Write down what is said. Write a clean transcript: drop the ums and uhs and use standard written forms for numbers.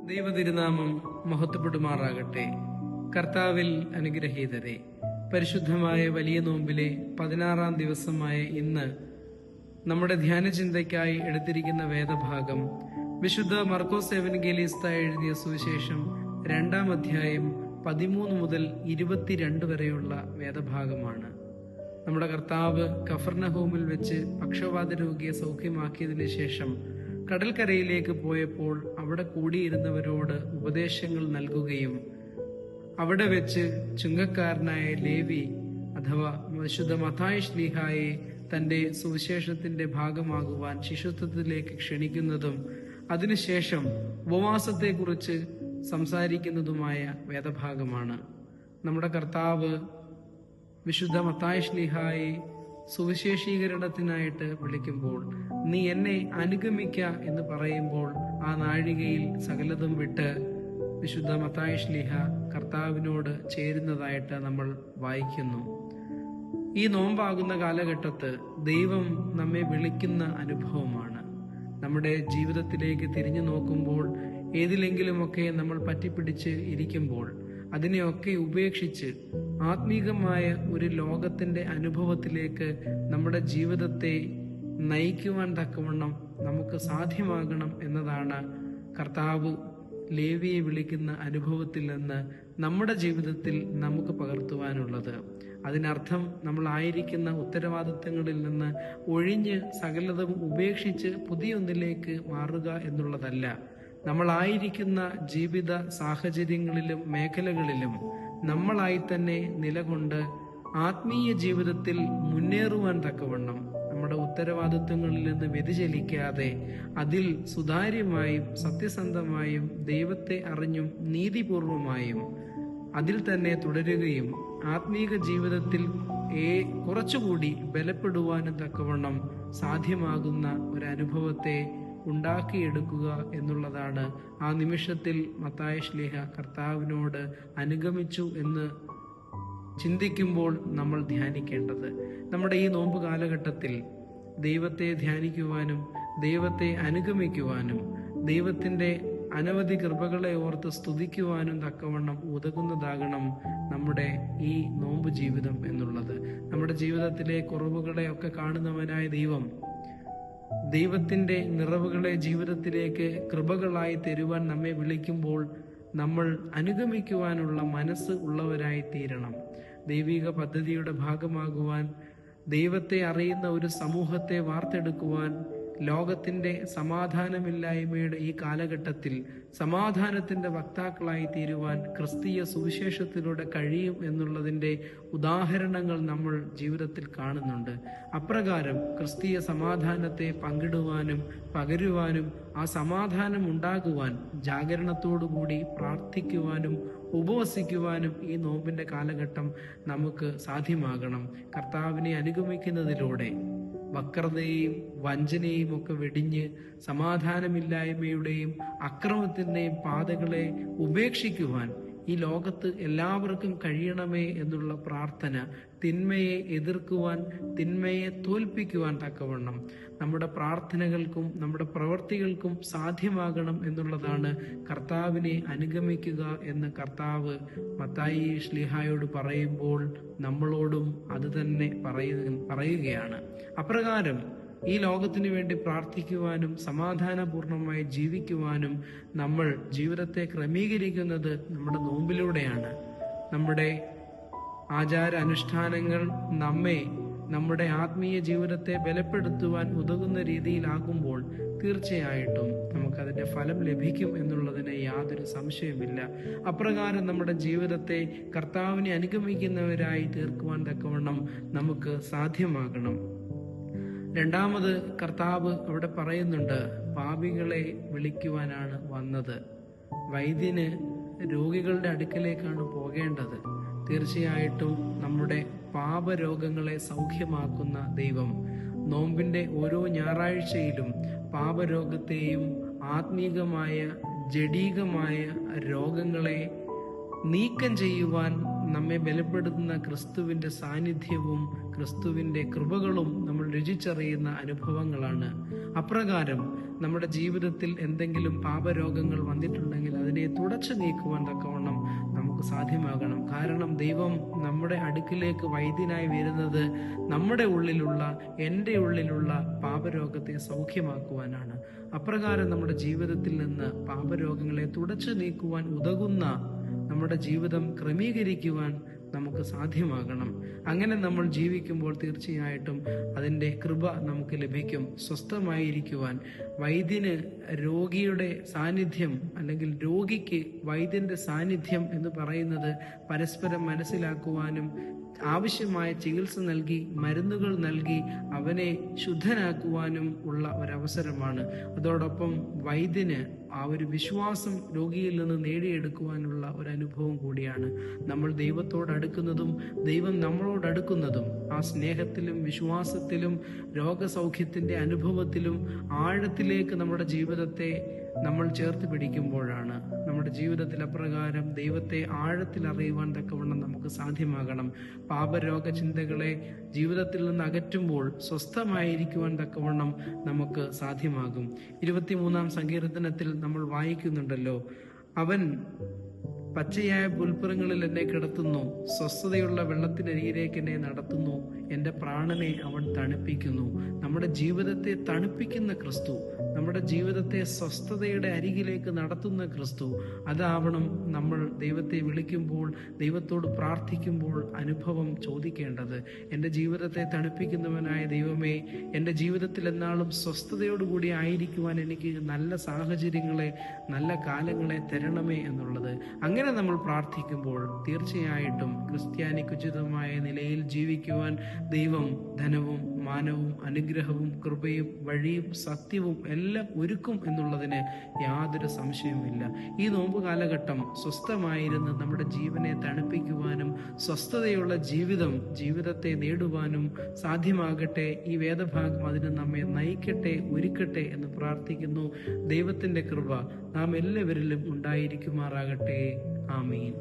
ദൈവതിരുനാമം മഹത്വപ്പെടുമാറാകട്ടെ. കർത്താവിൽ അനുഗ്രഹീതരെ, പരിശുദ്ധമായ വലിയ നോമ്പിലെ 16-ാം ദിവസമായ ഇന്ന് നമ്മുടെ ധ്യാനചിന്തയ്ക്കായി എടുത്തിരിക്കുന്ന വേദഭാഗം വിശുദ്ധ മർക്കോസ് എവൻഗേലിസ്ത എഴുതിയ സുവിശേഷം 2-ാം അധ്യായം 13 മുതൽ 22 വരെയുള്ള വേദഭാഗമാണ്. നമ്മുടെ കർത്താവ് കഫർനഹൂമിൽ വെച്ച് പക്ഷവാത രോഗിയെ സൗഖ്യമാക്കിയതിനു ശേഷം കടൽക്കരയിലേക്ക് പോയപ്പോൾ അവിടെ കൂടിയിരുന്നവരോട് ഉപദേശങ്ങൾ നൽകുകയും അവിടെ വെച്ച് ചുങ്കക്കാരനായ ലേവി അഥവാ വിശുദ്ധ മത്തായി ശ്ലീഹായെ തന്റെ സുവിശേഷത്തിന്റെ ഭാഗമാകുവാൻ ശിഷ്യത്വത്തിലേക്ക് ക്ഷണിക്കുന്നതും അതിനുശേഷം ഉപവാസത്തെക്കുറിച്ച് സംസാരിക്കുന്നതുമായ വേദഭാഗമാണ്. നമ്മുടെ കർത്താവ് വിശുദ്ധ മത്തായി ശ്ലീഹായെ സുവിശേഷീകരണത്തിനായിട്ട് വിളിക്കുമ്പോൾ, നീ എന്നെ അനുഗമിക്ക എന്ന് പറയുമ്പോൾ ആ നാഴികയിൽ സകലതും വിട്ട് വിശുദ്ധ മത്തായി ശ്ലീഹ കർത്താവിനോട് ചേരുന്നതായിട്ട് നമ്മൾ വായിക്കുന്നു. ഈ നോമ്പാകുന്ന കാലഘട്ടത്ത് ദൈവം നമ്മെ വിളിക്കുന്ന അനുഭവമാണ്. നമ്മുടെ ജീവിതത്തിലേക്ക് തിരിഞ്ഞു നോക്കുമ്പോൾ ഏതിലെങ്കിലുമൊക്കെ നമ്മൾ പറ്റിപ്പിടിച്ച് ഇരിക്കുമ്പോൾ അതിനെയൊക്കെ ഉപേക്ഷിച്ച് ആത്മീകമായ ഒരു ലോകത്തിന്റെ അനുഭവത്തിലേക്ക് നമ്മുടെ ജീവിതത്തെ നയിക്കുവാൻ തക്കവണ്ണം നമുക്ക് സാധ്യമാകണം എന്നതാണ് കർത്താവ് ലേവിയെ വിളിക്കുന്ന അനുഭവത്തിൽ നിന്ന് നമ്മുടെ ജീവിതത്തിൽ നമുക്ക് പകർത്തുവാനുള്ളത്. അതിനർത്ഥം നമ്മളായിരിക്കുന്ന ഉത്തരവാദിത്തങ്ങളിൽ നിന്ന് ഒഴിഞ്ഞ് സകലതും ഉപേക്ഷിച്ച് പുതിയൊന്നിലേക്ക് മാറുക എന്നുള്ളതല്ല. നമ്മളായിരിക്കുന്ന ജീവിത സാഹചര്യങ്ങളിലും മേഖലകളിലും നമ്മളായി തന്നെ നിലകൊണ്ട് ആത്മീയ ജീവിതത്തിൽ മുന്നേറുവാൻ തക്കവണ്ണം നമ്മുടെ ഉത്തരവാദിത്വങ്ങളിൽ നിന്ന് വ്യതിചലിക്കാതെ അതിൽ സുതാര്യമായും സത്യസന്ധമായും ദൈവത്തെ അറിഞ്ഞും നീതിപൂർവമായും അതിൽ തന്നെ തുടരുകയും ആത്മീക ജീവിതത്തിൽ കുറച്ചുകൂടി ബലപ്പെടുവാനും തക്കവണ്ണം സാധ്യമാകുന്ന ഒരനുഭവത്തെ ഉണ്ടാക്കിയെടുക്കുക എന്നുള്ളതാണ് ആ നിമിഷത്തിൽ മത്തായി ശ്ലീഹ കർത്താവിനോട് അനുഗമിച്ചു എന്ന് ചിന്തിക്കുമ്പോൾ നമ്മൾ ധ്യാനിക്കേണ്ടത്. നമ്മുടെ ഈ നോമ്പ് കാലഘട്ടത്തിൽ ദൈവത്തെ ധ്യാനിക്കുവാനും ദൈവത്തെ അനുഗമിക്കുവാനും ദൈവത്തിന്റെ അനവധി കൃപകളെ ഓർത്ത് സ്തുതിക്കുവാനും തക്കവണ്ണം ഉതകുന്നതാകണം നമ്മുടെ ഈ നോമ്പ് ജീവിതം എന്നുള്ളത്. നമ്മുടെ ജീവിതത്തിലെ കുറവുകളെ ഒക്കെ കാണുന്നവനായ ദൈവത്തിന്റെ നിറവുകളെ ജീവിതത്തിലേക്ക് കൃപകളായി തരുവാൻ നമ്മെ വിളിക്കുമ്പോൾ നമ്മൾ അനുഗമിക്കുവാനുള്ള മനസ്സ് ഉള്ളവരായി തീരണം. ദൈവിക പദ്ധതിയുടെ ഭാഗമാകുവാൻ, ദൈവത്തെ അറിയുന്ന ഒരു സമൂഹത്തെ വാർത്തെടുക്കുവാൻ, ലോകത്തിന്റെ സമാധാനമില്ലായ്മയുടെ ഈ കാലഘട്ടത്തിൽ സമാധാനത്തിന്റെ വക്താക്കളായി തീരുവാൻ ക്രിസ്തീയ സുവിശേഷത്തിലൂടെ കഴിയും എന്നുള്ളതിന്റെ ഉദാഹരണങ്ങൾ നമ്മൾ ജീവിതത്തിൽ കാണുന്നുണ്ട്. അപ്രകാരം ക്രിസ്തീയ സമാധാനത്തെ പങ്കിടുവാനും പകരുവാനും ആ സമാധാനം ഉണ്ടാകുവാൻ ജാഗരണത്തോടുകൂടി പ്രാർത്ഥിക്കുവാനും ഉപവസിക്കുവാനും ഈ നോമ്പിന്റെ കാലഘട്ടം നമുക്ക് സാധ്യമാകണം. കർത്താവിനെ അനുഗമിക്കുന്നതിലൂടെ വക്രതയെയും വഞ്ചനയും ഒക്കെ വെടിഞ്ഞ് സമാധാനമില്ലായ്മയുടെയും അക്രമത്തിന്റെയും പാതകളെ ഉപേക്ഷിക്കുവാൻ ഈ ലോകത്ത് എല്ലാവർക്കും കഴിയണമേ എന്നുള്ള പ്രാർത്ഥന തിന്മയെ എതിർക്കുവാൻ, തിന്മയെ തോൽപ്പിക്കുവാൻ തക്കവണ്ണം നമ്മുടെ പ്രാർത്ഥനകൾക്കും നമ്മുടെ പ്രവൃത്തികൾക്കും സാധ്യമാകണം എന്നുള്ളതാണ് കർത്താവിനെ അനുഗമിക്കുക എന്ന് കർത്താവ് മത്തായി ശ്ലീഹായോട് പറയുമ്പോൾ നമ്മളോടും അത് തന്നെ പറയുകയാണ്. അപ്രകാരം ഈ ലോകത്തിനു വേണ്ടി പ്രാർത്ഥിക്കുവാനും സമാധാനപൂർണമായി ജീവിക്കുവാനും നമ്മൾ ജീവിതത്തെ ക്രമീകരിക്കുന്നത് നമ്മുടെ നോമ്പിലൂടെയാണ്. നമ്മുടെ ആചാര അനുഷ്ഠാനങ്ങൾ നമ്മുടെ ആത്മീയ ജീവിതത്തെ ബലപ്പെടുത്തുവാൻ ഉതകുന്ന രീതിയിലാകുമ്പോൾ തീർച്ചയായിട്ടും നമുക്കതിന്റെ ഫലം ലഭിക്കും എന്നുള്ളതിന് യാതൊരു സംശയമില്ല. അപ്രകാരം നമ്മുടെ ജീവിതത്തെ കർത്താവിനെ അനുഗമിക്കുന്നവരായി തീർക്കുവാൻ തക്കവണ്ണം നമുക്ക് സാധ്യമാകണം. രണ്ടാമത് കർത്താവ് അവിടെ പറയുന്നുണ്ട്, പാപികളെ വിളിക്കുവാനാണ് വന്നത്. വൈദ്യന് രോഗികളുടെ അടുക്കലേക്കാണ് പോകേണ്ടത്. തീർച്ചയായിട്ടും നമ്മുടെ പാപരോഗങ്ങളെ സൗഖ്യമാക്കുന്ന ദൈവം നോമ്പിന്റെ ഓരോ ഞായറാഴ്ചയിലും പാപരോഗത്തെയും ആത്മീകമായ ജഡീകമായ രോഗങ്ങളെ നീക്കം ചെയ്യുവാൻ നമ്മെ ബലപ്പെടുത്തുന്ന ക്രിസ്തുവിന്റെ സാന്നിധ്യവും ക്രിസ്തുവിന്റെ കൃപകളും നമ്മൾ രുചിച്ചറിയുന്ന അനുഭവങ്ങളാണ്. അപ്രകാരം നമ്മുടെ ജീവിതത്തിൽ എന്തെങ്കിലും പാപരോഗങ്ങൾ വന്നിട്ടുണ്ടെങ്കിൽ അതിനെ തുടച്ചു നീക്കുവാൻ തക്കവണ്ണം നമുക്ക് സാധ്യമാകണം. കാരണം ദൈവം നമ്മുടെ അടുക്കിലേക്ക് വൈദ്യനായി വരുന്നത് നമ്മുടെ ഉള്ളിലുള്ള, എൻ്റെ ഉള്ളിലുള്ള പാപരോഗത്തെ സൗഖ്യമാക്കുവാനാണ്. അപ്രകാരം നമ്മുടെ ജീവിതത്തിൽ നിന്ന് പാപരോഗങ്ങളെ തുടച്ചു നീക്കുവാൻ ഉതകുന്ന നമ്മുടെ ജീവിതം ക്രമീകരിക്കുവാൻ നമുക്ക് സാധ്യമാകണം. അങ്ങനെ നമ്മൾ ജീവിക്കുമ്പോൾ തീർച്ചയായിട്ടും അതിൻ്റെ കൃപ നമുക്ക് ലഭിക്കും. സ്വസ്ഥമായിരിക്കുവാൻ വൈദ്യന് രോഗിയുടെ സാന്നിധ്യം, അല്ലെങ്കിൽ രോഗിക്ക് വൈദ്യന്റെ സാന്നിധ്യം എന്ന് പറയുന്നത് പരസ്പരം മനസ്സിലാക്കുവാനും ആവശ്യമായ ചികിത്സ നൽകി, മരുന്നുകൾ നൽകി അവനെ ശുദ്ധനാക്കുവാനും ഉള്ള ഒരവസരമാണ്. അതോടൊപ്പം വൈദ്യന് ആ ഒരു വിശ്വാസം രോഗിയിൽ നിന്ന് നേടിയെടുക്കുവാനുള്ള ഒരു അനുഭവം കൂടിയാണ്. നമ്മൾ ദൈവത്തോട് അടുക്കുന്നതും ദൈവം നമ്മളോട് അടുക്കുന്നതും ആ സ്നേഹത്തിലും വിശ്വാസത്തിലും രോഗസൗഖ്യത്തിന്റെ അനുഭവത്തിലും ആഴത്തിലേക്ക് നമ്മുടെ ജീവിതത്തെ നമ്മൾ ചേർത്ത് പിടിക്കുമ്പോഴാണ് നമ്മുടെ ജീവിതത്തിൽ അപ്രകാരം ദൈവത്തെ ആഴത്തിൽ അറിയുവാൻ തക്കവണ്ണം നമുക്ക് സാധ്യമാകണം. പാപരോഗ ചിന്തകളെ ജീവിതത്തിൽ നിന്ന് അകറ്റുമ്പോൾ സ്വസ്ഥമായിരിക്കുവാൻ തക്കവണ്ണം നമുക്ക് സാധ്യമാകും. 23-ാം സങ്കീർത്തനത്തിൽ നമ്മൾ വായിക്കുന്നുണ്ടല്ലോ, അവൻ പച്ചയായ പുൽപ്പുറങ്ങളിൽ എന്നെ കിടത്തുന്നു, സ്വസ്ഥതയുള്ള വെള്ളത്തിനരികിലേക്ക് എന്നെ നടത്തുന്നു, എൻ്റെ പ്രാണനെ അവൻ തണുപ്പിക്കുന്നു. നമ്മുടെ ജീവിതത്തെ തണുപ്പിക്കുന്ന ക്രിസ്തു, നമ്മുടെ ജീവിതത്തെ സ്വസ്ഥതയുടെ അരികിലേക്ക് നടത്തുന്ന ക്രിസ്തു, അതാവണം നമ്മൾ ദൈവത്തെ വിളിക്കുമ്പോൾ, ദൈവത്തോട് പ്രാർത്ഥിക്കുമ്പോൾ അനുഭവം ചോദിക്കേണ്ടത്. എൻ്റെ ജീവിതത്തെ തണുപ്പിക്കുന്നവനായ ദൈവമേ, എൻ്റെ ജീവിതത്തിൽ എന്നാളും സ്വസ്ഥതയോടുകൂടി ആയിരിക്കുവാൻ എനിക്ക് നല്ല സാഹചര്യങ്ങളെ, നല്ല കാലങ്ങളെ തരണമേ എന്നുള്ളത്. അങ്ങനെ നമ്മൾ പ്രാർത്ഥിക്കുമ്പോൾ തീർച്ചയായിട്ടും ക്രിസ്ത്യാനിക്കുചിതമായ നിലയിൽ ജീവിക്കുവാൻ ദൈവം ധനവും മാനവും അനുഗ്രഹവും കൃപയും വഴിയും സത്യവും എല്ലാം ഒരുക്കും എന്നുള്ളതിന് യാതൊരു സംശയവുമില്ല. ഈ നോമ്പ് കാലഘട്ടം സ്വസ്ഥമായിരുന്ന് നമ്മുടെ ജീവനെ തണുപ്പിക്കുവാനും സ്വസ്ഥതയുള്ള ജീവിതത്തെ നേടുവാനും സാധ്യമാകട്ടെ. ഈ വേദഭാഗം അതിന് നമ്മെ നയിക്കട്ടെ, ഒരുക്കട്ടെ എന്ന് പ്രാർത്ഥിക്കുന്നു. ദൈവത്തിന്റെ കൃപ നാം എല്ലാവരിലും ഉണ്ടായിരിക്കുമാറാകട്ടെ. ആമീൻ.